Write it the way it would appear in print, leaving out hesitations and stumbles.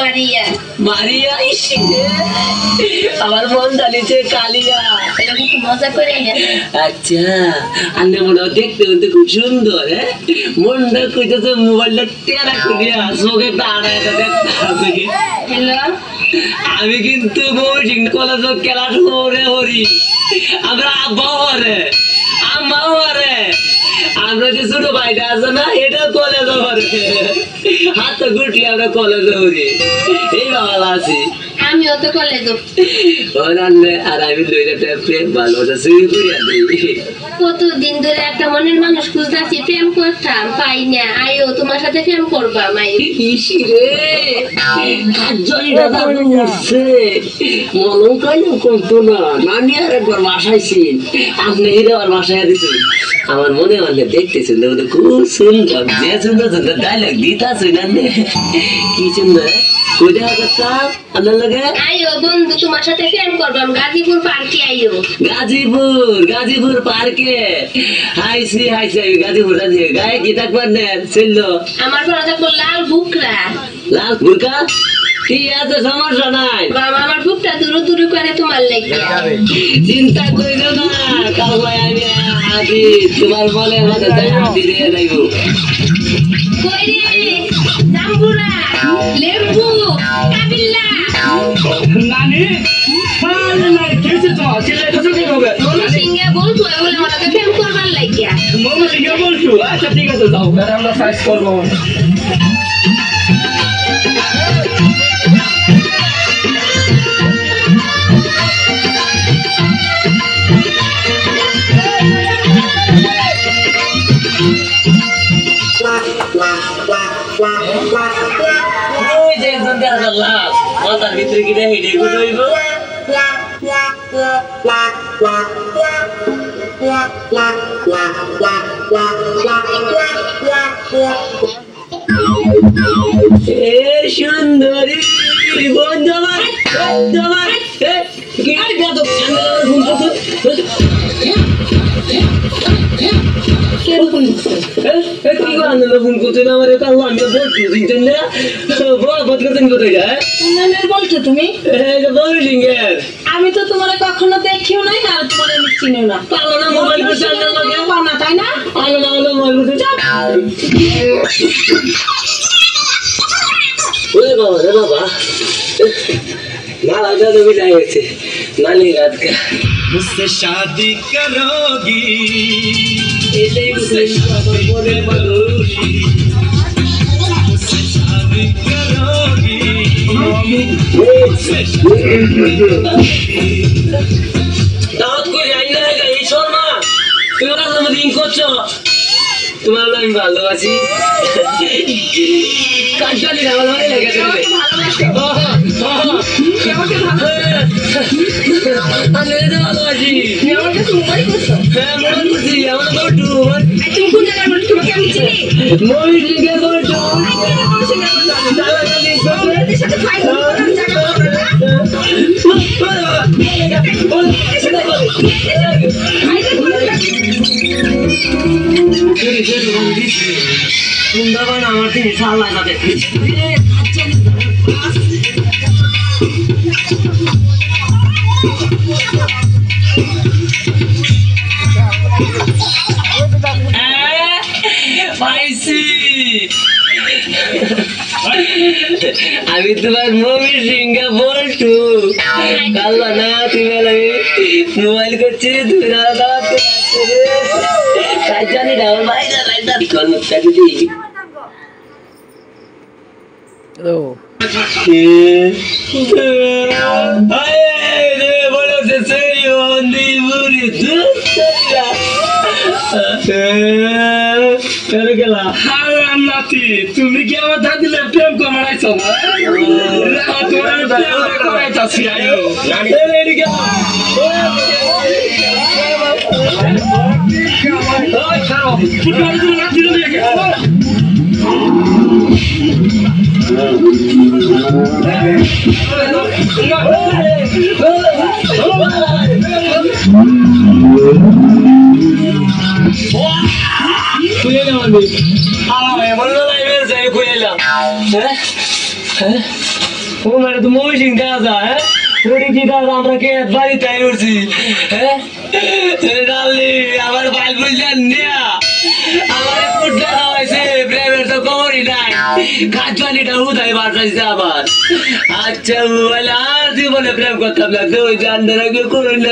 মারিয়া মারিয়া আমার মন জানিছে কালিয়া মজা করে আচ্ছা আন্নে মনে দেখতে কিন্তু খুব সুন্দর মনটা কইতেছে মোবাইলটা টেরা করিয়া চোখে দাঁড়ায় হ্যালো আমি কিন্তু মৌসিং কলেজ ক্লাস করে হরি আমরা আব্বাও হরে আম্মাও হরে আমরা যে ছোট ভাইটা আছে না এটা কলেজ হরে হাত গুটি আমরা কলেজ হরি এই বাবা আছি আমিও তো কলেজ আর আমি দুইটা প্রেম ভালোবাসা শুরু করি কতদিন ধরে একটা মনের মানুষ খুঁজতেছি প্রেম করতাম পাই না আইও তোমার সাথে প্রেম করবা মাই রে কাজরিটা দাদু উঠছে মনও কাইলো করতো না নানি আর একবার বাসাইছিল আপনি হিরে আর বাসায় দিচ্ছেন আমার মনে মনে দেখতেছেন খুব সুন্দর যে সুন্দর সুন্দর ডায়লগ দিতাছে না কি সুন্দর কোথা করতাম আপনার লগে আইও বন্ধু তোমার সাথে প্রেম করবাম গাজীপুর পার্কে আইও গাজীপুর পার্কে হাইছি গাজীপুর গায়ে কি থাকবার নেন চললো আমার পরে থাকবো লাল বুরকা কি আছে সমস্যা নাই বাবা আমার বুকটা দূর দূর করে তোমার লেগে চিন্তা করিও না কাল আমি আছি তোমার বলে আমাদের হাতি দিয়ে যাইব কই রে জাম্বুরা লেবু কাবিল্লা নানি না কেসে তো ছেলে তো কি হবে মনু সিংহে বলতো বলে আমাকে প্রেম করবার লাগিয়া মনু সিংহে বলছো আচ্ছা ঠিক আছে যাও আমরা সাইজ করব ওই যে সুন্দর আল্লাহ মাথার ভিতরে কি রে হেডে গুড হইব এ সুন্দরী বন্ধমান কি গাতো আমি তো তোমার কখনো দেখিও নাই আর তোমার আমি চিনিও না তাই না বাবা माला का तो भी जाएंगे नानी रात का मुझसे शादी करोगी मुझसे शादी करोगी दावत को जाइए ना कहीं शर्मा तुम्हारा जन्मदिन করছো তোমার আমি ভালোবাসি কাজলি ভালো লাগে তুমি আমি তো ভালোবাসি আমাকে তুমি করছো হ্যাঁ মনে করছি আমার বটু তুমি কোন জায়গায় বলছো তোমাকে আমি চিনি মই দিকে বটু আমাদের সাথে ফাইট করার জায়গা হবে না সুন্দরবন আমার থেকে সালা যাবে আমি তোমার মমি সিংহে বলছু কাল না তুমি মোবাইল করছি কাজ জানি না আমার ভাই তুমি কি আমার দাদিলে প্রেম কমাইছো ও মানে তো মহিষিং দাদা হ্যাঁ ওরে কি দাদা আমরা কে বাড়ি তাই উঠছি হ্যাঁ ডালি আমার বাইল বুঝলেন নিয়া আমার ফুটটা খাওয়াইছে প্রেমের তো খবরই নাই খাজওয়ানিটা উদাই বাড়াইছে আবার আচ্ছা বলে আর জীবনে প্রেম করতাম না ওই জানতে রাখবে করুন না